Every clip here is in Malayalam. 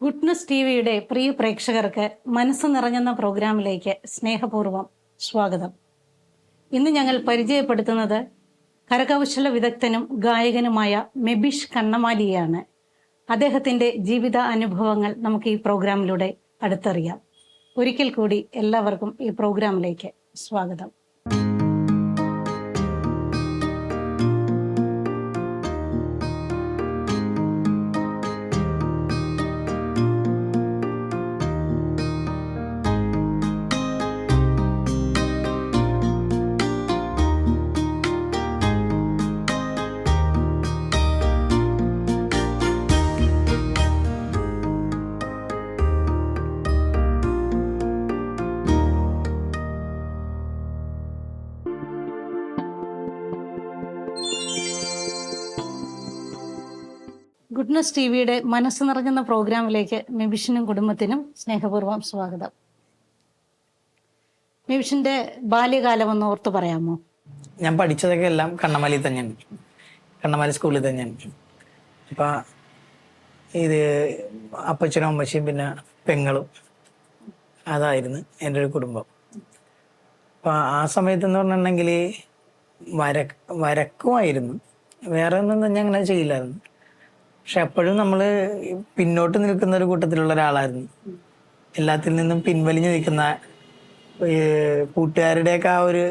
ഗുഡ്നസ് ടി വിയുടെ പ്രിയ പ്രേക്ഷകർക്ക് മനസ്സ് നിറഞ്ഞെന്ന പ്രോഗ്രാമിലേക്ക് സ്നേഹപൂർവ്വം സ്വാഗതം. ഇന്ന് ഞങ്ങൾ പരിചയപ്പെടുത്തുന്നത് കരകൗശല വിദഗ്ധനും ഗായകനുമായ മെബിഷ് കണ്ണമാലിയാണ്. അദ്ദേഹത്തിൻ്റെ ജീവിത അനുഭവങ്ങൾ നമുക്ക് ഈ പ്രോഗ്രാമിലൂടെ അടുത്തറിയാം. ഒരിക്കൽ കൂടി എല്ലാവർക്കും ഈ പ്രോഗ്രാമിലേക്ക് സ്വാഗതം. ഗുഡ്നസ് ടി വിയുടെ മനസ്സ് നിറഞ്ഞെന്ന പ്രോഗ്രാമിലേക്ക് മെബിഷിനും കുടുംബത്തിനും സ്നേഹപൂർവ്വം സ്വാഗതം. മെബിഷിൻ്റെ ബാല്യകാലം ഒന്ന് ഓർത്ത് പറയാമോ? ഞാൻ പഠിച്ചതൊക്കെ എല്ലാം കണ്ണമാലി തന്നെയാണ്, കണ്ണമാലി സ്കൂളിൽ തന്നെയാണ്. അപ്പം ഇത് അപ്പച്ചനും അമ്മച്ചിയും പിന്നെ പെങ്ങളും അതായിരുന്നു എൻ്റെ ഒരു കുടുംബം. അപ്പം ആ സമയത്തെന്ന് പറഞ്ഞിട്ടുണ്ടെങ്കിൽ വരക്കുമായിരുന്നു, വേറെ ഒന്നും തന്നെ അങ്ങനെ ചെയ്യില്ലായിരുന്നു. പക്ഷെ എപ്പോഴും നമ്മൾ പിന്നോട്ട് നിൽക്കുന്ന ഒരു കൂട്ടത്തിലുള്ള ഒരാളായിരുന്നു. എല്ലാത്തിൽ നിന്നും പിൻവലിഞ്ഞ് നിൽക്കുന്ന കൂട്ടുകാരുടെയൊക്കെ ആ ഒരു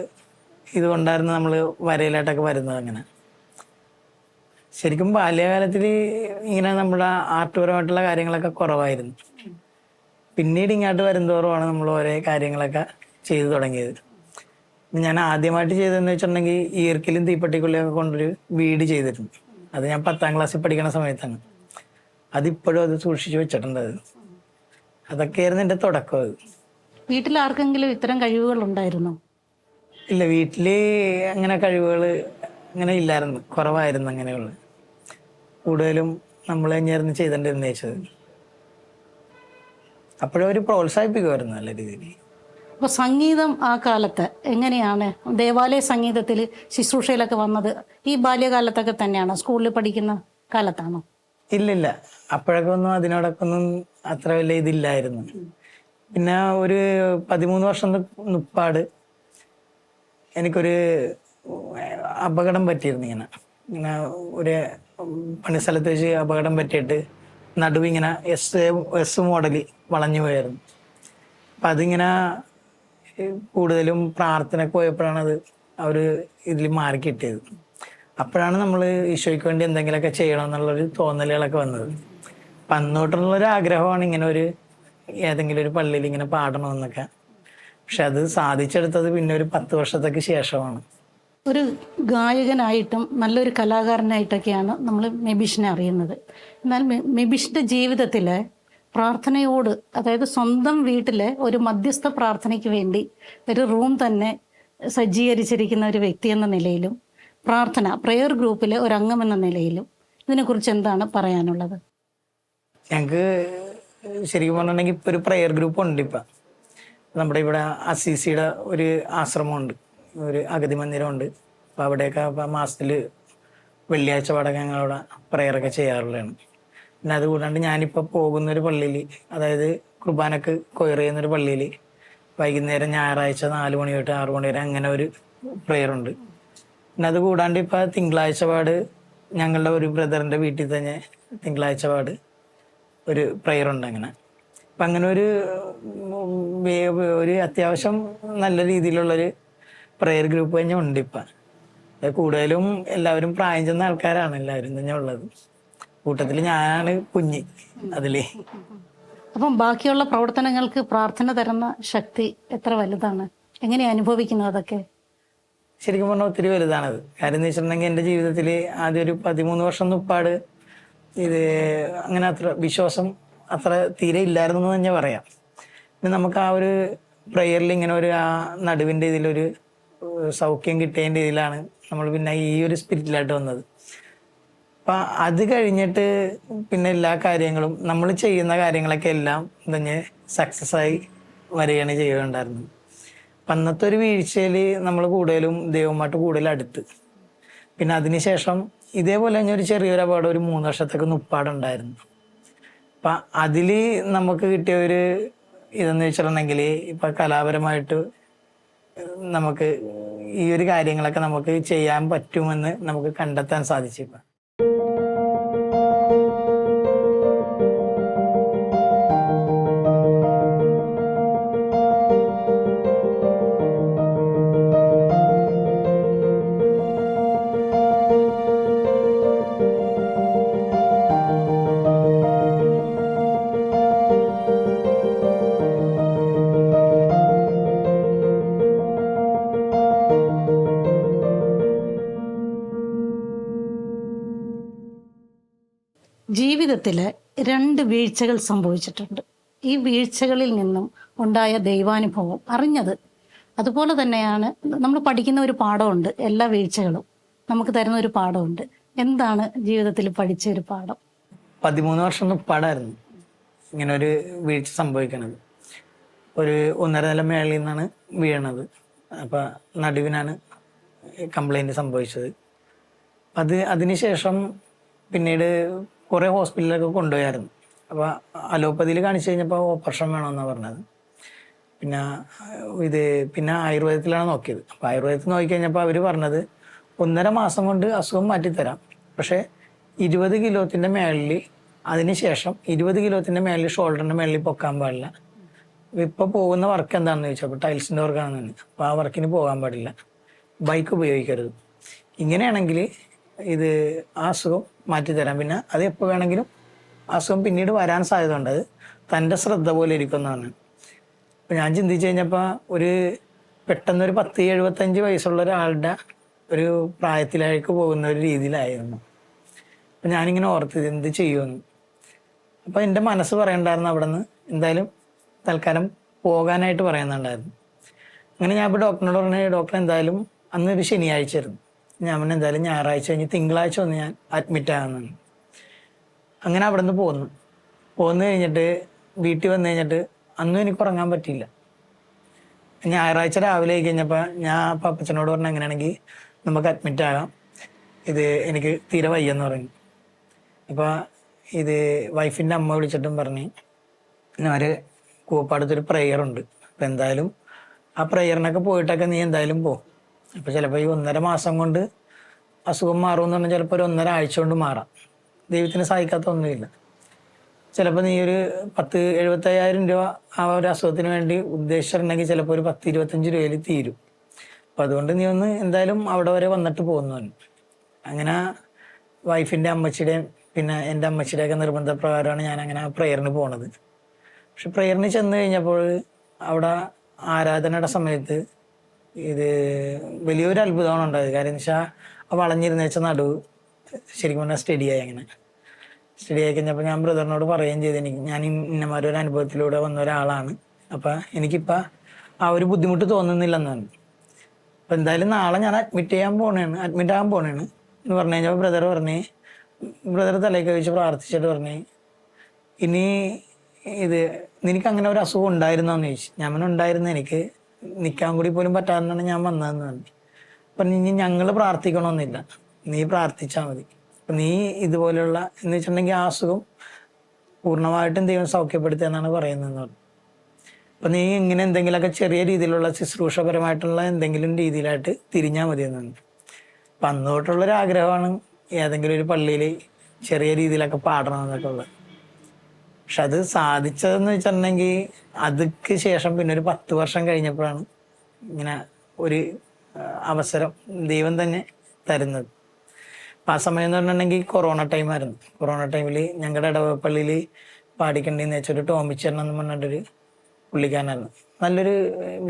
ഇതുകൊണ്ടായിരുന്നു നമ്മൾ വരയിലായിട്ടൊക്കെ വരുന്നത്. അങ്ങനെ ശരിക്കും ബാല്യകാലത്തിൽ ഇങ്ങനെ നമ്മുടെ ആർട്ട്പരമായിട്ടുള്ള കാര്യങ്ങളൊക്കെ കുറവായിരുന്നു. പിന്നീട് ഇങ്ങോട്ട് വരുന്തോറുമാണ് നമ്മൾ ഓരോ കാര്യങ്ങളൊക്കെ ചെയ്തു തുടങ്ങിയത്. ഞാൻ ആദ്യമായിട്ട് ചെയ്തതെന്ന് വെച്ചിട്ടുണ്ടെങ്കിൽ ഈർക്കിലും തീപ്പെട്ടിക്കുള്ളിയൊക്കെ കൊണ്ടൊരു വീട് ചെയ്തിട്ടുണ്ട്. അത് ഞാൻ 10ാം ക്ലാസ്സിൽ പഠിക്കുന്ന സമയത്താണ്. അതിപ്പോഴും അത് സൂക്ഷിച്ചു വെച്ചിട്ടുണ്ട്. അതൊക്കെയായിരുന്നു എൻ്റെ തുടക്കം. അത് വീട്ടിൽ ആർക്കെങ്കിലും ഇത്തരം കഴിവുകൾ ഉണ്ടായിരുന്നോ? ഇല്ല, വീട്ടില് അങ്ങനെ കഴിവുകൾ അങ്ങനെ ഇല്ലായിരുന്നു, കുറവായിരുന്നു. അങ്ങനെയുള്ള കൂടുതലും നമ്മൾ തന്നെയായിരുന്നു ചെയ്തോണ്ടിരുന്ന വെച്ചത്. അപ്പോഴും അവർ പ്രോത്സാഹിപ്പിക്കുമായിരുന്നു നല്ല രീതിയിൽ. അപ്പോൾ സംഗീതം ആ കാലത്ത് എങ്ങനെയാണ്? ദേവാലയ സംഗീതത്തിൽ ശുശ്രൂഷയിലൊക്കെ വന്നത് ഈ ബാല്യകാലത്തൊക്കെ തന്നെയാണോ? സ്കൂളിൽ പഠിക്കുന്ന കാലത്താണോ? ഇല്ലില്ല, അപ്പോഴൊക്കെ ഒന്നും അതിനോടൊക്കെ ഒന്നും അത്ര വലിയ ഇതില്ലായിരുന്നു. പിന്നെ ഒരു 13 വർഷം മുപ്പാട് എനിക്കൊരു അപകടം പറ്റിയിരുന്നു. ഇങ്ങനെ ഒരു പണിസ്ഥലത്ത് വെച്ച് അപകടം പറ്റിയിട്ട് നടുവിങ്ങനെ എസ് മോഡല് വളഞ്ഞു പോയായിരുന്നു. അപ്പം അതിങ്ങനെ കൂടുതലും പ്രാർത്ഥനയ്ക്ക് പോയപ്പോഴാണ് അത് അവർ ഇതിൽ മാറി കിട്ടിയത്. അപ്പോഴാണ് നമ്മൾ ഈശോയ്ക്ക് വേണ്ടി എന്തെങ്കിലുമൊക്കെ ചെയ്യണം എന്നുള്ളൊരു തോന്നലുകളൊക്കെ വന്നത്. അപ്പം അന്നോട്ടുള്ളൊരു ആഗ്രഹമാണ് ഇങ്ങനെ ഏതെങ്കിലും ഒരു പള്ളിയിൽ ഇങ്ങനെ പാടണമെന്നൊക്കെ. പക്ഷെ അത് സാധിച്ചെടുത്തത് പിന്നെ ഒരു 10 വർഷത്തേക്ക് ശേഷമാണ്. ഒരു ഗായകനായിട്ടും നല്ലൊരു കലാകാരനായിട്ടൊക്കെയാണ് നമ്മൾ മെബിഷിനെ അറിയുന്നത്. എന്നാൽ മെബിഷിൻ്റെ ജീവിതത്തിൽ പ്രാർത്ഥനയോട്, അതായത് സ്വന്തം വീട്ടിലെ ഒരു മധ്യസ്ഥ പ്രാർത്ഥനയ്ക്ക് വേണ്ടി ഒരു റൂം തന്നെ സജ്ജീകരിച്ചിരിക്കുന്ന ഒരു വ്യക്തി എന്ന നിലയിലും പ്രെയർ ഗ്രൂപ്പിലെ ഒരു അംഗം എന്ന നിലയിലും ഇതിനെക്കുറിച്ച് എന്താണ് പറയാനുള്ളത്? ഞങ്ങൾക്ക് ശരിക്കും പറഞ്ഞിട്ടുണ്ടെങ്കിൽ ഇപ്പോൾ ഒരു പ്രെയർ ഗ്രൂപ്പ് ഉണ്ട്. ഇപ്പം നമ്മുടെ ഇവിടെ അസീസിയുടെ ഒരു ആശ്രമമുണ്ട്, ഒരു അഗതി മന്ദിരമുണ്ട്. അപ്പോൾ അവിടെയൊക്കെ ഇപ്പം മാസത്തിൽ വെള്ളിയാഴ്ച പാടൊക്കെ ഞങ്ങളവിടെ പ്രെയറൊക്കെ ചെയ്യാറുള്ളതാണ്. പിന്നെ അതുകൂടാണ്ട് ഞാനിപ്പോൾ പോകുന്നൊരു പള്ളിയിൽ, അതായത് കുർബാനക്ക് കൊയർ ചെയ്യുന്നൊരു പള്ളിയിൽ വൈകുന്നേരം ഞായറാഴ്ച 4 മണി തൊട്ട് 6 മണി വരെ അങ്ങനെ ഒരു പ്രെയറുണ്ട്. പിന്നെ അത് കൂടാണ്ട് ഇപ്പോൾ തിങ്കളാഴ്ച പാട് ഞങ്ങളുടെ ഒരു ബ്രദറിൻ്റെ വീട്ടിൽ തന്നെ തിങ്കളാഴ്ച പാട് ഒരു പ്രെയറുണ്ട്. അങ്ങനെ അപ്പം അങ്ങനെ ഒരു അത്യാവശ്യം നല്ല രീതിയിലുള്ളൊരു പ്രെയർ ഗ്രൂപ്പ് തന്നെ ഉണ്ട് ഇപ്പം. കൂടുതലും എല്ലാവരും പ്രായം ചെന്ന ആൾക്കാരാണ് എല്ലാവരും തന്നെ ഉള്ളത്. കൂട്ടത്തിൽ ഞാനാണ് കുഞ്ഞ് അതിലേ. അപ്പം ബാക്കിയുള്ള പ്രവർത്തനങ്ങൾക്ക് പ്രാർത്ഥന തരുന്ന ശക്തി എത്ര വലുതാണ്? എങ്ങനെ അനുഭവിക്കുന്നത് അതൊക്കെ? ശരിക്കും പറഞ്ഞാൽ ഒത്തിരി വലുതാണത്. കാര്യം എന്ന് വെച്ചിട്ടുണ്ടെങ്കിൽ എൻ്റെ ജീവിതത്തിൽ ആദ്യം ഒരു 13 വർഷം മുപ്പാട് ഇത് അങ്ങനെ അത്ര വിശ്വാസം അത്ര തീരെ ഇല്ലായിരുന്നു എന്ന് തന്നെ പറയാം. പിന്നെ നമുക്ക് ആ ഒരു പ്രെയറിൽ ഇങ്ങനെ ആ നടുവിൻ്റെ ഇതിലൊരു സൗഖ്യം കിട്ടിയതിൻ്റെ ഇതിലാണ് നമ്മൾ പിന്നെ ഈ ഒരു സ്പിരിറ്റിലായിട്ട് വന്നത്. അപ്പം അത് കഴിഞ്ഞിട്ട് പിന്നെ എല്ലാ കാര്യങ്ങളും നമ്മൾ ചെയ്യുന്ന കാര്യങ്ങളൊക്കെ എല്ലാം തന്നെ സക്സസ് ആയി വരികയാണ് ചെയ്യുകയുണ്ടായിരുന്നത്. അപ്പം അന്നത്തെ ഒരു വീഴ്ചയിൽ നമ്മൾ കൂടുതലും ദൈവമായിട്ട് കൂടുതൽ അടുത്ത്. പിന്നെ അതിനുശേഷം ഇതേപോലെ തന്നെ ഒരു ചെറിയൊരു അപകടം ഒരു 3 വർഷത്തേക്ക് മുപ്പാടുണ്ടായിരുന്നു. അപ്പം അതിൽ നമുക്ക് കിട്ടിയ ഒരു ഇതെന്ന് വെച്ചിട്ടുണ്ടെങ്കിൽ ഇപ്പം കലാപരമായിട്ട് നമുക്ക് ഈ ഒരു കാര്യങ്ങളൊക്കെ നമുക്ക് ചെയ്യാൻ പറ്റുമെന്ന് നമുക്ക് കണ്ടെത്താൻ സാധിച്ചു ഇപ്പം. ജീവിതത്തിൽ 2 വീഴ്ചകൾ സംഭവിച്ചിട്ടുണ്ട്. ഈ വീഴ്ചകളിൽ നിന്നും ഉണ്ടായ ദൈവാനുഭവം അറിഞ്ഞത്. അതുപോലെ തന്നെയാണ് നമ്മൾ പഠിക്കുന്ന ഒരു പാഠമുണ്ട്. എല്ലാ വീഴ്ചകളും നമുക്ക് തരുന്ന ഒരു പാഠമുണ്ട്. എന്താണ് ജീവിതത്തിൽ പഠിച്ച ഒരു പാഠം? 13 വർഷം പാടായിരുന്നു ഇങ്ങനെ ഒരു വീഴ്ച സംഭവിക്കണത്. ഒരു 1.5 നില മേളിൽ നിന്നാണ് വീണത്. അപ്പം നടുവിനാണ് കംപ്ലൈൻറ്റ് സംഭവിച്ചത്. അതിനുശേഷം പിന്നീട് കുറേ ഹോസ്പിറ്റലിലൊക്കെ കൊണ്ടുപോയായിരുന്നു. അപ്പോൾ അലോപ്പതിയിൽ കാണിച്ചു കഴിഞ്ഞപ്പോൾ ഓപ്പറേഷൻ വേണമെന്നാണ് പറഞ്ഞത്. പിന്നെ ആയുർവേദത്തിലാണ് നോക്കിയത്. അപ്പോൾ ആയുർവേദത്തിൽ നോക്കിക്കഴിഞ്ഞപ്പോൾ അവർ പറഞ്ഞത് 1.5 മാസം കൊണ്ട് അസുഖം മാറ്റിത്തരാം, പക്ഷേ 20 കിലോത്തിൻ്റെ മേളിൽ, അതിനുശേഷം 20 കിലോത്തിൻ്റെ മേളിൽ ഷോൾഡറിൻ്റെ മേളിൽ പൊക്കാൻ പാടില്ല. ഇപ്പോൾ പോകുന്ന വർക്ക് എന്താണെന്ന് ചോദിച്ചപ്പോൾ ടൈൽസിൻ്റെ വർക്കാണെന്ന്. അപ്പോൾ ആ വർക്കിന് പോകാൻ പാടില്ല, ബൈക്ക് ഉപയോഗിക്കരുത്. ഇങ്ങനെയാണെങ്കിൽ ആ അസുഖം മാറ്റിത്തരാം, പിന്നെ അത് എപ്പോൾ വേണമെങ്കിലും അസുഖം പിന്നീട് വരാൻ സാധ്യത ഉണ്ട്, അത് തൻ്റെ ശ്രദ്ധ പോലെ ഇരിക്കുന്നതാണ്. അപ്പം ഞാൻ ചിന്തിച്ചു കഴിഞ്ഞപ്പോൾ പെട്ടെന്നൊരു 10-75 വയസ്സുള്ള ഒരാളുടെ ഒരു പ്രായത്തിലേക്ക് പോകുന്ന ഒരു രീതിയിലായിരുന്നു. അപ്പം ഞാനിങ്ങനെ ഓർത്തത് എന്ത് ചെയ്യുമെന്ന്. അപ്പം എൻ്റെ മനസ്സ് പറയണ്ടായിരുന്നു അവിടെ നിന്ന് എന്തായാലും തൽക്കാലം പോകാനായിട്ട് പറയുന്നുണ്ടായിരുന്നു. അങ്ങനെ ഞാൻ ഇപ്പോൾ ഡോക്ടറിനോട് പറഞ്ഞു, ഡോക്ടർ എന്തായാലും അന്നൊരു ശനിയാഴ്ച ആയിരുന്നു. ഞാൻ പിന്നെ എന്തായാലും ഞായറാഴ്ച കഴിഞ്ഞ് തിങ്കളാഴ്ച ഒന്ന് ഞാൻ അഡ്മിറ്റ് ആകുന്നതാണ്. അങ്ങനെ അവിടെ നിന്ന് പോന്നു കഴിഞ്ഞിട്ട് വീട്ടിൽ വന്നു കഴിഞ്ഞിട്ട് അന്നും എനിക്ക് ഉറങ്ങാൻ പറ്റിയില്ല. ഞായറാഴ്ച രാവിലെ ആയി കഴിഞ്ഞപ്പോൾ ഞാൻ അപ്പച്ചനോട് പറഞ്ഞു, അങ്ങനെയാണെങ്കിൽ നമുക്ക് അഡ്മിറ്റ് ആകാം, എനിക്ക് തീരെ വയ്യെന്ന് പറഞ്ഞു. അപ്പോൾ വൈഫിൻ്റെ അമ്മ വിളിച്ചിട്ടും പറഞ്ഞ് അവർ കൂപ്പാടത്തൊരു പ്രെയറുണ്ട്, അപ്പം എന്തായാലും ആ പ്രെയറിനൊക്കെ പോയിട്ടൊക്കെ നീ എന്തായാലും പോ. അപ്പോൾ ചിലപ്പോൾ ഈ 1.5 മാസം കൊണ്ട് അസുഖം മാറുമെന്ന് പറഞ്ഞാൽ ചിലപ്പോൾ ഒരു 1.5 ആഴ്ച കൊണ്ട് മാറാം. ദൈവത്തിന് സഹായിക്കാത്ത ഒന്നുമില്ല. ചിലപ്പോൾ നീ ഒരു 10-75,000 രൂപ ആ ഒരു അസുഖത്തിന് വേണ്ടി ഉദ്ദേശിച്ചിട്ടുണ്ടെങ്കിൽ ചിലപ്പോൾ ഒരു 10-25 രൂപയിൽ തീരും. അപ്പം അതുകൊണ്ട് നീ ഒന്ന് എന്തായാലും അവിടെ വരെ വന്നിട്ട് പോകുന്നു. അങ്ങനെ വൈഫിൻ്റെ അമ്മച്ചിയുടെയും പിന്നെ എൻ്റെ അമ്മച്ചിയുടെയൊക്കെ നിർബന്ധപ്രകാരമാണ് ഞാൻ അങ്ങനെ ആ പ്രെയറിന് പോണത്. പക്ഷെ പ്രെയറിന് ചെന്ന് കഴിഞ്ഞപ്പോൾ അവിടെ ആരാധനയുടെ സമയത്ത് വലിയൊരു അത്ഭുതമാണ് ഉണ്ടായത്. കാര്യം എന്ന് വെച്ചാൽ ആ വളഞ്ഞിരുന്ന് വെച്ച നടുവ് ശരിക്കും പറഞ്ഞാൽ സ്റ്റഡിയായി. അങ്ങനെ സ്റ്റഡിയായി കഴിഞ്ഞപ്പോൾ ഞാൻ ബ്രദറിനോട് പറയുകയും ചെയ്തു, ഞാൻ ഇന്നമാരൊരു അനുഭവത്തിലൂടെ വന്ന ഒരാളാണ്, അപ്പം എനിക്കിപ്പോൾ ആ ഒരു ബുദ്ധിമുട്ട് തോന്നുന്നില്ലെന്നാണ്. അപ്പം എന്തായാലും നാളെ ഞാൻ അഡ്മിറ്റ് ആകാൻ പോണേണ് എന്ന് പറഞ്ഞു കഴിഞ്ഞപ്പോൾ ബ്രദർ തലയൊക്കെ വെച്ച് പ്രാർത്ഥിച്ചിട്ട് പറഞ്ഞു, ഇനി നിനക്ക് അങ്ങനെ ഒരു അസുഖം ഉണ്ടായിരുന്നോന്ന് ചോദിച്ചു. ഞാൻ ഉണ്ടായിരുന്നു, എനിക്ക് നിൽക്കാൻ കൂടി പോലും പറ്റാതെന്നാണ് ഞാൻ വന്നതെന്ന് പറഞ്ഞു. അപ്പം ഇനി ഞങ്ങൾ പ്രാർത്ഥിക്കണമെന്നില്ല, നീ പ്രാർത്ഥിച്ചാൽ മതി. അപ്പം നീ ഇതുപോലെയുള്ള എന്ന് വെച്ചിട്ടുണ്ടെങ്കിൽ ആ അസുഖം പൂർണ്ണമായിട്ടും ദൈവം സൗഖ്യപ്പെടുത്തുക എന്നാണ് പറയുന്നതെന്ന് പറഞ്ഞു. അപ്പം നീ ഇങ്ങനെ എന്തെങ്കിലുമൊക്കെ ചെറിയ രീതിയിലുള്ള ശുശ്രൂഷപരമായിട്ടുള്ള എന്തെങ്കിലും രീതിയിലായിട്ട് തിരിഞ്ഞാൽ മതി എന്നാണ്. അപ്പം അന്നോട്ടുള്ളൊരാഗ്രഹമാണ് ഏതെങ്കിലും ഒരു പള്ളിയിൽ ചെറിയ രീതിയിലൊക്കെ പാടണമെന്നൊക്കെ ഉള്ളത്. പക്ഷെ അത് സാധിച്ചതെന്ന് വെച്ചിട്ടുണ്ടെങ്കിൽ അതിക്ക് ശേഷം പിന്നെ ഒരു 10 വർഷം കഴിഞ്ഞപ്പോഴാണ് ഇങ്ങനെ ഒരു അവസരം ദൈവം തന്നെ തരുന്നത്. അപ്പം ആ സമയം എന്ന് പറഞ്ഞിട്ടുണ്ടെങ്കിൽ കൊറോണ ടൈമായിരുന്നു. കൊറോണ ടൈമിൽ ഞങ്ങളുടെ ഇടവപ്പള്ളിയിൽ പാടിക്കണ്ടെന്ന് വെച്ചൊരു ടോമിച്ചേരൻ എന്ന് പറഞ്ഞിട്ടൊരു പുള്ളിക്കാരനായിരുന്നു, നല്ലൊരു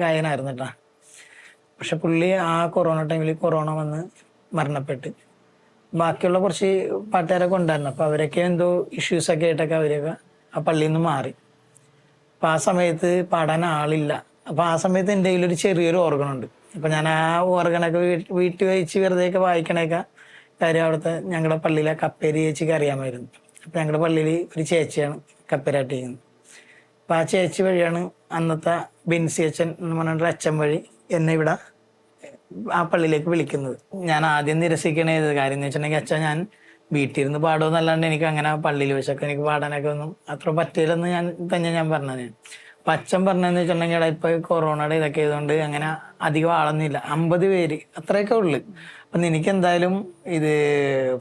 ഗായകനായിരുന്നു കേട്ടോ. പക്ഷെ പുള്ളി ആ കൊറോണ ടൈമിൽ കൊറോണ വന്ന് മരണപ്പെട്ട്. ബാക്കിയുള്ള കുറച്ച് പാട്ടുകാരൊക്കെ ഉണ്ടായിരുന്നു. അപ്പോൾ അവരൊക്കെ എന്തോ ഇഷ്യൂസൊക്കെ ആയിട്ടൊക്കെ അവരൊക്കെ ആ പള്ളിയിൽ നിന്ന് മാറി. അപ്പം ആ സമയത്ത് പാടാൻ ആളില്ല. അപ്പം ആ സമയത്ത് എൻ്റെ കയ്യിലൊരു ചെറിയൊരു ഓർഗനുണ്ട്. അപ്പം ഞാൻ ആ ഓർഗനൊക്കെ വീട്ടിൽ വെച്ച് വെറുതെയൊക്കെ വായിക്കണേക്കെ കാര്യം അവിടുത്തെ ഞങ്ങളുടെ പള്ളിയിലെ കപ്പേരി ചേച്ചിക്ക് അറിയാമായിരുന്നു. അപ്പം ഞങ്ങളുടെ പള്ളിയിൽ ഒരു ചേച്ചിയാണ് കപ്പേരായിട്ട് ചെയ്യുന്നത്. അപ്പം ആ ചേച്ചി വഴിയാണ് അന്നത്തെ ബെൻസി അച്ഛൻ എന്ന് പറഞ്ഞിട്ടൊരു അച്ഛൻ വഴി എന്നെ ഇവിടെ ആ പള്ളിയിലേക്ക് വിളിക്കുന്നത്. ഞാൻ ആദ്യം നിരസിക്കണ കാര്യം എന്ന് വെച്ചിട്ടുണ്ടെങ്കിൽ, അച്ഛൻ ഞാൻ വീട്ടിൽ ഇരുന്ന് പാടുമെന്നല്ലാണ്ട് എനിക്ക് അങ്ങനെ പള്ളിയിൽ വെച്ചൊക്കെ എനിക്ക് പാടാനൊക്കെ ഒന്നും അത്ര പറ്റില്ലെന്ന് ഞാൻ പറഞ്ഞത്. അപ്പൊ അച്ഛൻ പറഞ്ഞതെന്ന് വെച്ചിട്ടുണ്ടെങ്കിൽ എടാ ഇപ്പൊ കൊറോണയുടെ ഇതൊക്കെ ആയതുകൊണ്ട് അങ്ങനെ അധികം ആളൊന്നുമില്ല, 50 പേര് അത്രയൊക്കെ ഉള്ളു. അപ്പൊ നിനക്ക് എന്തായാലും ഇത്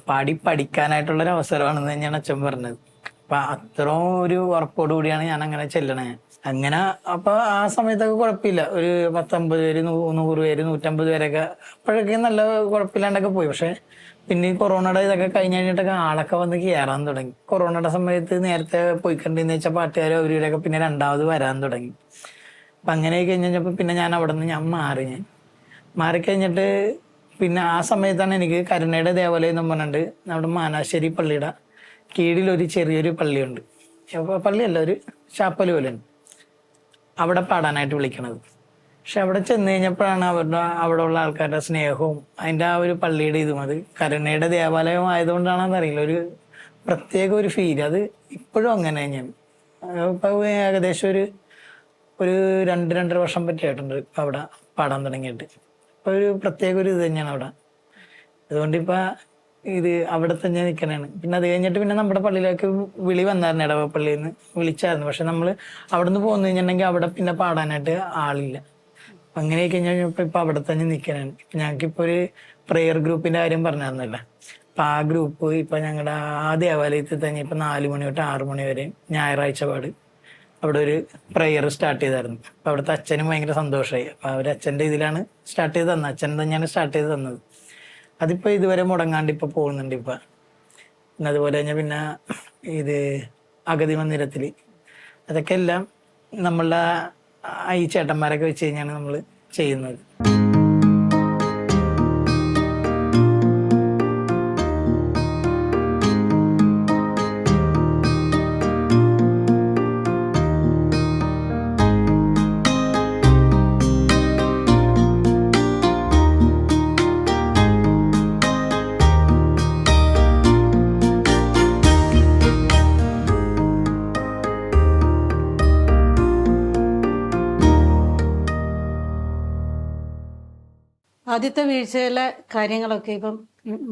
പാടി പഠിക്കാനായിട്ടുള്ളൊരു അവസരമാണെന്ന് തന്നെയാണ് അച്ഛൻ പറഞ്ഞത്. അപ്പൊ അത്രയും ഒരു ഉറപ്പോട് കൂടിയാണ് ഞാൻ അങ്ങനെ ചെല്ലണേ. അങ്ങനെ അപ്പൊ ആ സമയത്തൊക്കെ കുഴപ്പമില്ല, ഒരു 10-50 പേര് 100 പേര് 150 പേരൊക്കെ അപ്പോഴൊക്കെ നല്ല കുഴപ്പമില്ലാണ്ടൊക്കെ പോയി. പക്ഷെ പിന്നെ ഈ കൊറോണയുടെ ഇതൊക്കെ കഴിഞ്ഞ് കഴിഞ്ഞിട്ടൊക്കെ ആളൊക്കെ വന്ന് കയറാൻ തുടങ്ങി. കൊറോണയുടെ സമയത്ത് നേരത്തെ പോയിക്കണ്ടെന്ന് വെച്ചാൽ പാട്ടുകാരും അവരുടെയൊക്കെ പിന്നെ രണ്ടാമത് വരാൻ തുടങ്ങി. അപ്പൊ അങ്ങനെ കഴിഞ്ഞപ്പോ പിന്നെ ഞാൻ അവിടെ നിന്ന് ഞാൻ മാറിക്കഴിഞ്ഞിട്ട് പിന്നെ ആ സമയത്താണ് എനിക്ക് കരുണയുടെ ദേവാലയം എന്ന് പറഞ്ഞിട്ട് നമ്മുടെ മാനാശ്ശേരി പള്ളിയുടെ കീഴിൽ ഒരു ചെറിയൊരു പള്ളിയുണ്ട്. പള്ളിയല്ല, ഒരു ചാപ്പൽ പോലെയുണ്ട്, അവിടെ പാടാനായിട്ട് വിളിക്കണത്. പക്ഷെ അവിടെ ചെന്ന് കഴിഞ്ഞപ്പോഴാണ് അവിടെ ഉള്ള ആൾക്കാരുടെ സ്നേഹവും അതിൻ്റെ ആ ഒരു പള്ളിയുടെ ഇതും, അത് കരുണയുടെ ദേവാലയം ആയതുകൊണ്ടാണെന്ന് അറിയില്ല, ഒരു പ്രത്യേക ഒരു ഫീൽ. അത് ഇപ്പോഴും അങ്ങനെ തന്നെയാണ്. ഇപ്പൊ ഏകദേശം ഒരു 2-2.5 വർഷം പറ്റിയായിട്ടുണ്ട് അവിടെ പാടാൻ തുടങ്ങിയിട്ട്. ഇപ്പൊ ഒരു പ്രത്യേക ഒരു ഇത് തന്നെയാണ് അവിടെ. അതുകൊണ്ട് ഇപ്പൊ ഇത് അവിടെ തന്നെ നിൽക്കണേണ്. പിന്നെ അത് കഴിഞ്ഞിട്ട് പിന്നെ നമ്മുടെ പള്ളിയിലേക്ക് വിളി വന്നായിരുന്നു, ഇടവപ്പള്ളിയിൽ നിന്ന് വിളിച്ചായിരുന്നു. പക്ഷെ നമ്മൾ അവിടെ നിന്ന് പോന്നു കഴിഞ്ഞിട്ടുണ്ടെങ്കിൽ അവിടെ പിന്നെ പാടാനായിട്ട് ആളില്ല. അങ്ങനെ കഴിഞ്ഞപ്പോ ഇപ്പൊ അവിടെ തന്നെ നിൽക്കണേണ്. ഞങ്ങൾക്കിപ്പോ ഒരു പ്രെയർ ഗ്രൂപ്പിന്റെ കാര്യം പറഞ്ഞിരുന്നല്ല, അപ്പൊ ആ ഗ്രൂപ്പ് ഇപ്പൊ ഞങ്ങളുടെ ആ ദേവാലയത്തിൽ തന്നെ ഇപ്പൊ 4 മണി തൊട്ട് 6 മണി വരെ ഞായറാഴ്ച പാട് അവിടെ ഒരു പ്രെയർ സ്റ്റാർട്ട് ചെയ്തായിരുന്നു. അപ്പൊ അവിടുത്തെ അച്ഛനും ഭയങ്കര സന്തോഷമായി. അപ്പൊ അവര് അച്ഛന്റെ ഇതിലാണ് സ്റ്റാർട്ട് ചെയ്ത് തന്നത്, അച്ഛൻ തന്നെയാണ് സ്റ്റാർട്ട് ചെയ്ത് തന്നത്. അതിപ്പോ ഇതുവരെ മുടങ്ങാണ്ട് ഇപ്പൊ പോകുന്നുണ്ട് ഇപ്പൊ. പിന്നെ അതുപോലെ തന്നെ പിന്നെ ഇത് അഗതി മന്ദിരത്തില് അതൊക്കെ എല്ലാം നമ്മളുടെ ഈ ചേട്ടന്മാരൊക്കെ വെച്ച് കഴിഞ്ഞാണ് നമ്മൾ ചെയ്യുന്നത്. ആദ്യത്തെ വീഴ്ചയിലെ കാര്യങ്ങളൊക്കെ ഇപ്പം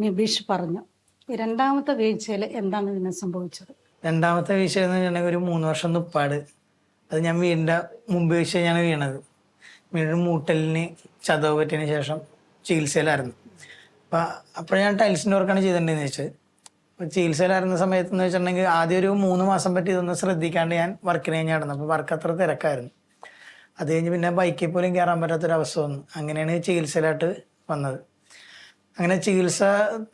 നിബീഷ് പറഞ്ഞു. ഈ രണ്ടാമത്തെ വീഴ്ചയിൽ എന്താണ് ഇതിനെ സംഭവിച്ചത്? രണ്ടാമത്തെ വീഴ്ച എന്ന് വെച്ചിട്ടുണ്ടെങ്കിൽ ഒരു 3 വർഷം നുപ്പാട്. അത് ഞാൻ വീടിൻ്റെ മുമ്പ് വെച്ച് ഞാൻ വീണത്. വീടിന് മൂട്ടലിന് ചതവ് പറ്റിയതിന് ശേഷം ചികിത്സയിലായിരുന്നു. അപ്പോൾ ഞാൻ ടൈൽസിൻ്റെ വർക്കാണ് ചെയ്തിട്ടുണ്ടെന്ന് വെച്ചത്. അപ്പോൾ ചികിത്സയിലായിരുന്ന സമയത്ത് എന്ന് വെച്ചിട്ടുണ്ടെങ്കിൽ ആദ്യം ഒരു 3 മാസം പറ്റി ഇതൊന്നും ശ്രദ്ധിക്കാണ്ട് ഞാൻ വർക്കിന് കഴിഞ്ഞ് നടന്നു. അപ്പോൾ വർക്ക് അത്ര തിരക്കായിരുന്നു. അത് കഴിഞ്ഞ് പിന്നെ ബൈക്കിൽ പോലും കയറാൻ പറ്റാത്തൊരവസ്ഥ വന്നു. അങ്ങനെയാണ് ചികിത്സയിലായിട്ട് വന്നത്. അങ്ങനെ ചികിത്സ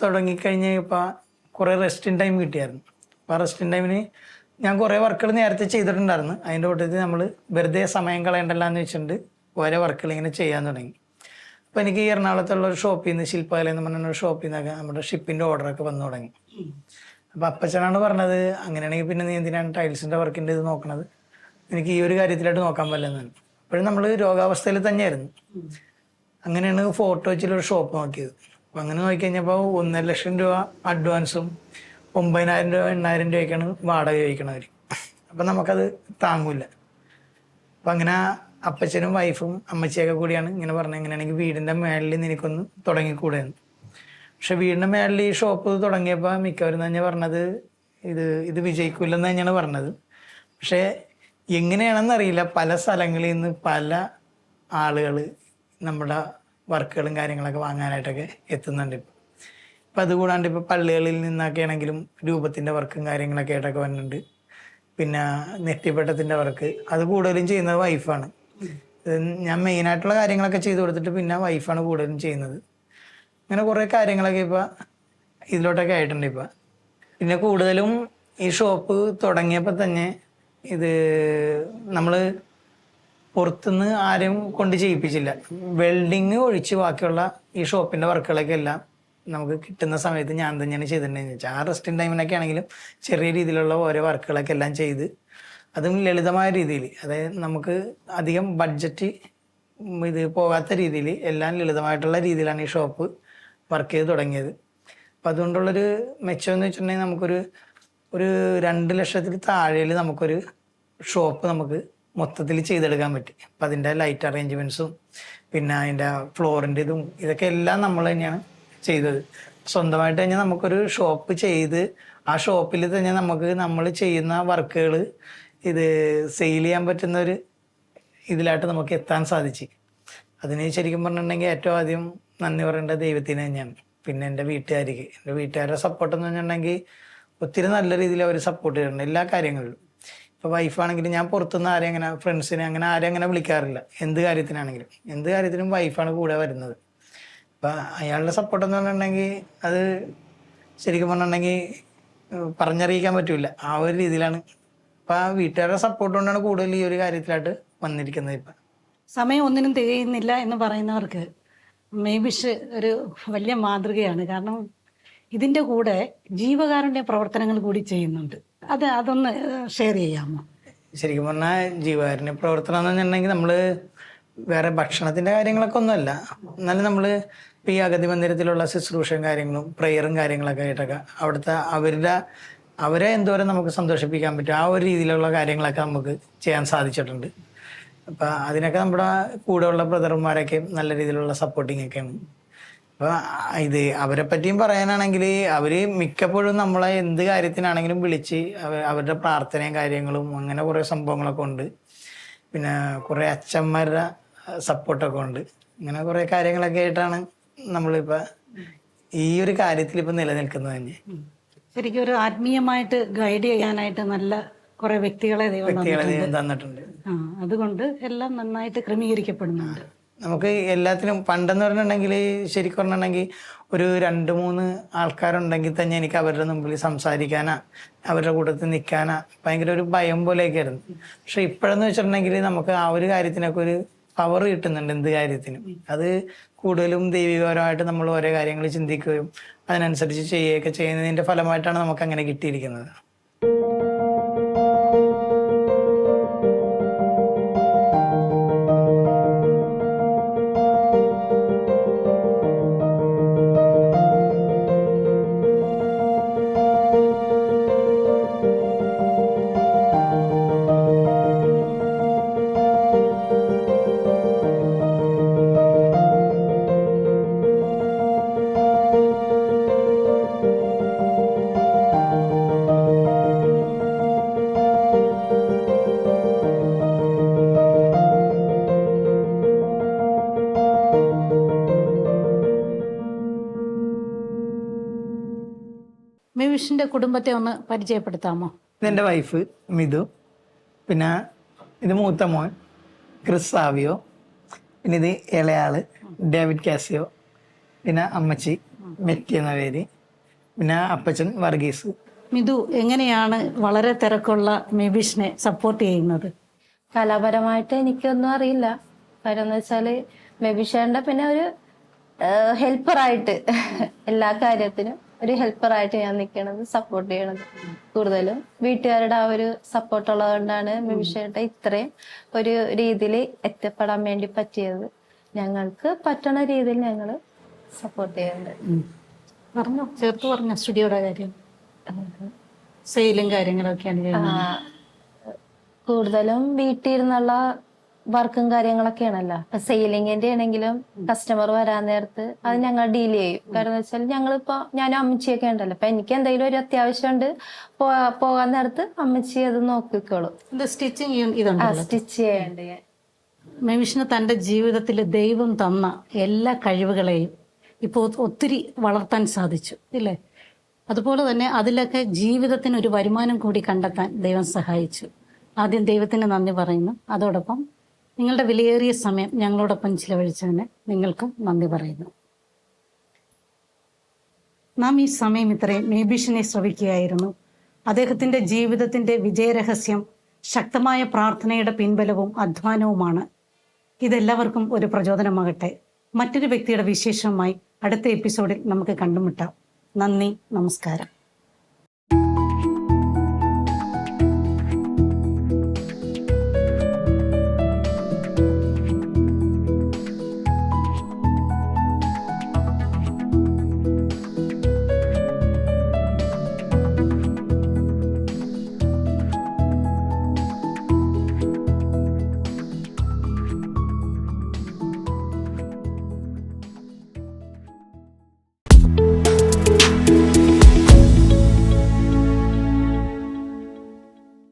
തുടങ്ങിക്കഴിഞ്ഞ് ഇപ്പോൾ കുറേ റെസ്റ്റിൻ ടൈം കിട്ടിയായിരുന്നു. അപ്പോൾ ആ റെസ്റ്റിൻ ടൈമിന് ഞാൻ കുറേ വർക്കുകൾ നേരത്തെ ചെയ്തിട്ടുണ്ടായിരുന്നു. അതിൻ്റെ കൂട്ടത്തിൽ നമ്മൾ വെറുതെ സമയം കളയണ്ടല്ലോ എന്ന് വെച്ചിട്ടുണ്ട് ഓരോ വർക്കുകൾ ഇങ്ങനെ ചെയ്യാൻ തുടങ്ങി. അപ്പോൾ എനിക്ക് ഈ എറണാകുളത്തുള്ള ഒരു ഷോപ്പിൽ നിന്ന്, ശില്പകല എന്ന് പറഞ്ഞ ഒരു ഷോപ്പിൽ നിന്നൊക്കെ നമ്മുടെ ഷിപ്പിൻ്റെ ഓർഡറൊക്കെ വന്നു തുടങ്ങി. അപ്പോൾ അപ്പച്ചനാണ് പറഞ്ഞത്, അങ്ങനെയാണെങ്കിൽ പിന്നെ നീ എന്തിനാണ് ടൈൽസിൻ്റെ വർക്കിൻ്റെ ഇത് നോക്കണത്, എനിക്ക് ഈ ഒരു കാര്യത്തിലായിട്ട് നോക്കാൻ പറ്റില്ലെന്നാണ്. അപ്പോഴും നമ്മൾ രോഗാവസ്ഥയിൽ തന്നെയായിരുന്നു. അങ്ങനെയാണ് ഫോട്ടോ വെച്ചിട്ടൊരു ഷോപ്പ് നോക്കിയത്. അപ്പം അങ്ങനെ നോക്കിക്കഴിഞ്ഞപ്പോൾ 1.5 ലക്ഷം രൂപ അഡ്വാൻസും 9,000 രൂപ 8,000 രൂപയ്ക്കാണ് വാടക ചോദിക്കണവർ. അപ്പം നമുക്കത് താങ്ങൂല. അപ്പം അങ്ങനെ അപ്പച്ചനും വൈഫും അമ്മച്ചിയൊക്കെ കൂടിയാണ് ഇങ്ങനെ പറഞ്ഞത്, എങ്ങനെയാണെങ്കിൽ വീടിൻ്റെ മേളിൽ നിനക്കൊന്ന് തുടങ്ങിക്കൂടെയെന്ന്. പക്ഷെ വീടിൻ്റെ മേളിൽ ഈ ഷോപ്പ് തുടങ്ങിയപ്പോൾ മിക്കവരും തന്നെ പറഞ്ഞത് ഇത് വിജയിക്കില്ലെന്ന് തന്നെയാണ് പറഞ്ഞത്. പക്ഷേ എങ്ങനെയാണെന്നറിയില്ല, പല സ്ഥലങ്ങളിൽ നിന്ന് പല ആളുകൾ നമ്മുടെ വർക്കുകളും കാര്യങ്ങളൊക്കെ വാങ്ങാനായിട്ടൊക്കെ എത്തുന്നുണ്ട്. ഇപ്പം അതുകൂടാണ്ട് ഇപ്പോൾ പള്ളികളിൽ നിന്നൊക്കെ ആണെങ്കിലും രൂപത്തിൻ്റെ വർക്കും കാര്യങ്ങളൊക്കെ ആയിട്ടൊക്കെ വരുന്നുണ്ട്. പിന്നെ നെറ്റിപ്പട്ടത്തിൻ്റെ വർക്ക് അത് കൂടുതലും ചെയ്യുന്നത് വൈഫാണ്. ഞാൻ മെയിനായിട്ടുള്ള കാര്യങ്ങളൊക്കെ ചെയ്തു കൊടുത്തിട്ട് പിന്നെ വൈഫാണ് കൂടുതലും ചെയ്യുന്നത്. അങ്ങനെ കുറേ കാര്യങ്ങളൊക്കെ ഇപ്പം ഇതിലോട്ടൊക്കെ ആയിട്ടുണ്ട്. ഇപ്പം പിന്നെ കൂടുതലും ഈ ഷോപ്പ് തുടങ്ങിയപ്പോൾ തന്നെ ഇത് നമ്മൾ പുറത്തുനിന്ന് ആരും കൊണ്ട് ചെയ്യിപ്പിച്ചില്ല. വെൽഡിങ് ഒഴിച്ച് ബാക്കിയുള്ള ഈ ഷോപ്പിൻ്റെ വർക്കുകളൊക്കെ എല്ലാം നമുക്ക് കിട്ടുന്ന സമയത്ത് ഞാൻ തന്നെയാണ് ചെയ്തിട്ടുണ്ടെന്ന് വെച്ചാൽ, ആ റെസ്റ്റിൻ ടൈമിനൊക്കെ ആണെങ്കിലും ചെറിയ രീതിയിലുള്ള ഓരോ വർക്കുകളൊക്കെ എല്ലാം ചെയ്ത്, അതും ലളിതമായ രീതിയിൽ, അതായത് നമുക്ക് അധികം ബഡ്ജറ്റ് ഇത് പോകാത്ത രീതിയിൽ എല്ലാം ലളിതമായിട്ടുള്ള രീതിയിലാണ് ഈ ഷോപ്പ് വർക്ക് ചെയ്ത് തുടങ്ങിയത്. അപ്പം അതുകൊണ്ടുള്ളൊരു മെച്ചമെന്ന് വെച്ചിട്ടുണ്ടെങ്കിൽ നമുക്കൊരു 2 ലക്ഷത്തിൽ താഴെയിൽ നമുക്കൊരു ഷോപ്പ് നമുക്ക് മൊത്തത്തിൽ ചെയ്തെടുക്കാൻ പറ്റി. അപ്പം അതിൻ്റെ ലൈറ്റ് അറേഞ്ച്മെൻറ്റ്സും പിന്നെ അതിൻ്റെ ഫ്ലോറിൻ്റെ ഇതും ഇതൊക്കെ എല്ലാം നമ്മൾ തന്നെയാണ് ചെയ്തത്. സ്വന്തമായിട്ട് തന്നെ നമുക്കൊരു ഷോപ്പ് ചെയ്ത് ആ ഷോപ്പിൽ തന്നെ നമുക്ക് നമ്മൾ ചെയ്യുന്ന വർക്കുകൾ ഇത് സെയിൽ ചെയ്യാൻ പറ്റുന്ന ഒരു ഇതിലായിട്ട് നമുക്ക് എത്താൻ സാധിച്ചു. അതിന് ശരിക്കും പറഞ്ഞിട്ടുണ്ടെങ്കിൽ ഏറ്റവും ആദ്യം നന്ദി പറയേണ്ടത് ദൈവത്തിന് തന്നെയാണ്. പിന്നെ എൻ്റെ വീട്ടുകാർക്ക്, എൻ്റെ വീട്ടുകാരുടെ സപ്പോർട്ട് എന്ന് പറഞ്ഞിട്ടുണ്ടെങ്കിൽ ഒത്തിരി നല്ല രീതിയിൽ അവർ സപ്പോർട്ട് ചെയ്തിട്ടുണ്ട് എല്ലാ കാര്യങ്ങളിലും. ഇപ്പോൾ വൈഫാണെങ്കിലും ഞാൻ പുറത്തുനിന്ന് ആരെയും അങ്ങനെ ഫ്രണ്ട്സിനെ അങ്ങനെ ആരെയും അങ്ങനെ വിളിക്കാറില്ല. എന്ത് കാര്യത്തിനും വൈഫാണ് കൂടെ വരുന്നത്. അപ്പം അയാളുടെ സപ്പോർട്ട് എന്ന് പറഞ്ഞിട്ടുണ്ടെങ്കിൽ അത് ശരിക്കും പറഞ്ഞിട്ടുണ്ടെങ്കിൽ പറഞ്ഞറിയിക്കാൻ പറ്റില്ല. ആ ഒരു രീതിയിലാണ്. അപ്പം ആ വീട്ടുകാരുടെ സപ്പോർട്ട് കൊണ്ടാണ് കൂടുതൽ ഈ ഒരു കാര്യത്തിലായിട്ട് വന്നിരിക്കുന്നത്. ഇപ്പം സമയം ഒന്നിനും തികയുന്നില്ല എന്ന് പറയുന്നവർക്ക് മേബിഷ് ഒരു വലിയ മാതൃകയാണ്. കാരണം ഇതിൻ്റെ കൂടെ ജീവകാരുണ്യ പ്രവർത്തനങ്ങൾ കൂടി ചെയ്യുന്നുണ്ട്. അതൊന്ന് ഷെയർ ചെയ്യാമോ? ശരിക്കും പറഞ്ഞാൽ ജീവകാരുണ്യ പ്രവർത്തനം എന്ന് പറഞ്ഞിട്ടുണ്ടെങ്കിൽ നമ്മൾ വേറെ ഭക്ഷണത്തിൻ്റെ കാര്യങ്ങളൊക്കെ ഒന്നുമല്ല. എന്നാലും നമ്മൾ ഇപ്പോൾ ഈ അഗതി മന്ദിരത്തിലുള്ള ശുശ്രൂഷയും കാര്യങ്ങളും പ്രെയറും കാര്യങ്ങളൊക്കെ ആയിട്ടൊക്കെ അവിടുത്തെ അവരെ എന്തോരം നമുക്ക് സന്തോഷിപ്പിക്കാൻ പറ്റും ആ ഒരു രീതിയിലുള്ള കാര്യങ്ങളൊക്കെ നമുക്ക് ചെയ്യാൻ സാധിച്ചിട്ടുണ്ട്. അപ്പം അതിനൊക്കെ നമ്മുടെ കൂടെയുള്ള ബ്രദർമാരൊക്കെ നല്ല രീതിയിലുള്ള സപ്പോർട്ടിങ് ഒക്കെയാണ്. അപ്പോൾ ഇത് അവരെ പറ്റിയും പറയാനാണെങ്കിൽ അവർ മിക്കപ്പോഴും നമ്മളെ എന്ത് കാര്യത്തിനാണെങ്കിലും വിളിച്ച് അവരുടെ പ്രാർത്ഥനയും കാര്യങ്ങളും അങ്ങനെ കുറേ സംഭവങ്ങളൊക്കെ ഉണ്ട്. പിന്നെ കുറേ അച്ഛന്മാരുടെ സപ്പോർട്ടൊക്കെ ഉണ്ട്. ഇങ്ങനെ കുറേ കാര്യങ്ങളൊക്കെ ആയിട്ടാണ് നമ്മളിപ്പോൾ ഈ ഒരു കാര്യത്തിൽ ഇപ്പം നിലനിൽക്കുന്നത് തന്നെ. ശരിക്കും ഒരു ആത്മീയമായിട്ട് ഗൈഡ് ചെയ്യാനായിട്ട് നല്ല കുറേ വ്യക്തികളെ ദൈവം തന്നിട്ടുണ്ട്. അതുകൊണ്ട് എല്ലാം നന്നായിട്ട് ക്രമീകരിക്കപ്പെടുന്നുണ്ട്. നമുക്ക് എല്ലാത്തിനും പണ്ടെന്ന് പറഞ്ഞിട്ടുണ്ടെങ്കിൽ ശരിക്കും പറഞ്ഞിട്ടുണ്ടെങ്കിൽ ഒരു 2-3 ആൾക്കാരുണ്ടെങ്കിൽ തന്നെ എനിക്ക് അവരുടെ മുമ്പിൽ സംസാരിക്കാനാ അവരുടെ കൂട്ടത്തിൽ നിൽക്കാനാ ഭയങ്കര ഒരു ഭയം പോലെയൊക്കെ ആയിരുന്നു. പക്ഷെ ഇപ്പോഴെന്ന് വെച്ചിട്ടുണ്ടെങ്കിൽ നമുക്ക് ആ ഒരു കാര്യത്തിനൊക്കെ ഒരു പവർ കിട്ടുന്നുണ്ട്. എന്ത് കാര്യത്തിനും അത് കൂടുതലും ദൈവികപരമായിട്ട് നമ്മൾ ഓരോ കാര്യങ്ങൾ ചിന്തിക്കുകയും അതിനനുസരിച്ച് ചെയ്യുകയൊക്കെ ചെയ്യുന്നതിൻ്റെ ഫലമായിട്ടാണ് നമുക്ക് അങ്ങനെ കിട്ടിയിരിക്കുന്നത്. മേബിഷിന്റെ കുടുംബത്തെ ഒന്ന് പരിചയപ്പെടുത്താമോ? ഇതെൻ്റെ വൈഫ് മിതു, പിന്നെ ഇത് മൂത്ത മോൻ ക്രിസ് സാവിയോ, പിന്നെ ഇത് ഇളയാള് ഡേവിഡ് കാസിയോ, പിന്നെ അമ്മച്ചി മെറ്റി എന്ന പേര്, പിന്നെ അപ്പച്ചൻ വർഗീസ്. മിതു എങ്ങനെയാണ് വളരെ തിരക്കുള്ള മേബിഷിനെ സപ്പോർട്ട് ചെയ്യുന്നത്? കലാപരമായിട്ട് എനിക്കൊന്നും അറിയില്ല. കാര്യം എന്ന് വെച്ചാല് മേബിഷേന്റെ പിന്നെ ഒരു ഹെൽപ്പറായിട്ട് എല്ലാ കാര്യത്തിനും ഒരു ഹെൽപ്പറായിട്ട് ഞാൻ നിൽക്കണത്, സപ്പോർട്ട് ചെയ്യണത്. കൂടുതലും വീട്ടുകാരുടെ ആ ഒരു സപ്പോർട്ട് ഉള്ളത് കൊണ്ടാണ് മേബിഷേട്ട ഇത്രയും ഒരു രീതിയിൽ എത്തിപ്പെടാൻ വേണ്ടി പറ്റിയത്. ഞങ്ങൾക്ക് പറ്റണ രീതിയിൽ ഞങ്ങൾ സപ്പോർട്ട് ചെയ്യുന്നുണ്ട്. പറഞ്ഞോ, ചേർത്ത് പറഞ്ഞോ സ്റ്റുഡിയോയുടെ കാര്യം. സെയിലും കാര്യങ്ങളൊക്കെയാണ് കൂടുതലും വീട്ടിൽ ഇരുന്നുള്ള വർക്കും കാര്യങ്ങളൊക്കെയാണല്ലോ. ഇപ്പൊ സെയിലിങ്ങിന്റെ ആണെങ്കിലും കസ്റ്റമർ വരാൻ നേരത്ത് അത് ഞങ്ങൾ ഡീൽ ചെയ്യും. കാരണം വെച്ചാൽ ഞങ്ങളിപ്പോ ഞാനും അമ്മച്ചിയൊക്കെ ഉണ്ടല്ലോ, അപ്പൊ എനിക്ക് എന്തെങ്കിലും ഒരു അത്യാവശ്യം ഉണ്ട് പോകാൻ നേരത്ത് അമ്മച്ചി അത് നോക്കിക്കോളും. സ്റ്റിച്ച് ചെയ്യണ്ടേ. മേബിഷിന് തൻ്റെ ജീവിതത്തിൽ ദൈവം തന്ന എല്ലാ കഴിവുകളെയും ഇപ്പോൾ ഒത്തിരി വളർത്താൻ സാധിച്ചു ഇല്ലേ? അതുപോലെ തന്നെ അതിലൊക്കെ ജീവിതത്തിന് ഒരു വരുമാനം കൂടി കണ്ടെത്താൻ ദൈവം സഹായിച്ചു. ആദ്യം ദൈവത്തിന് നന്ദി പറയുന്നു. അതോടൊപ്പം നിങ്ങളുടെ വിലയേറിയ സമയം ഞങ്ങളോടൊപ്പം ചിലവഴിച്ചതിന് നിങ്ങൾക്കും നന്ദി പറയുന്നു. നാം ഈ സമയം ഇത്രയും മേബിഷിനെ ശ്രവിക്കുകയായിരുന്നു. അദ്ദേഹത്തിൻ്റെ ജീവിതത്തിൻ്റെ വിജയരഹസ്യം ശക്തമായ പ്രാർത്ഥനയുടെ പിൻബലവും അധ്വാനവുമാണ്. ഇതെല്ലാവർക്കും ഒരു പ്രചോദനമാകട്ടെ. മറ്റൊരു വ്യക്തിയുടെ വിശേഷവുമായി അടുത്ത എപ്പിസോഡിൽ നമുക്ക് കണ്ടുമുട്ടാം. നന്ദി, നമസ്കാരം.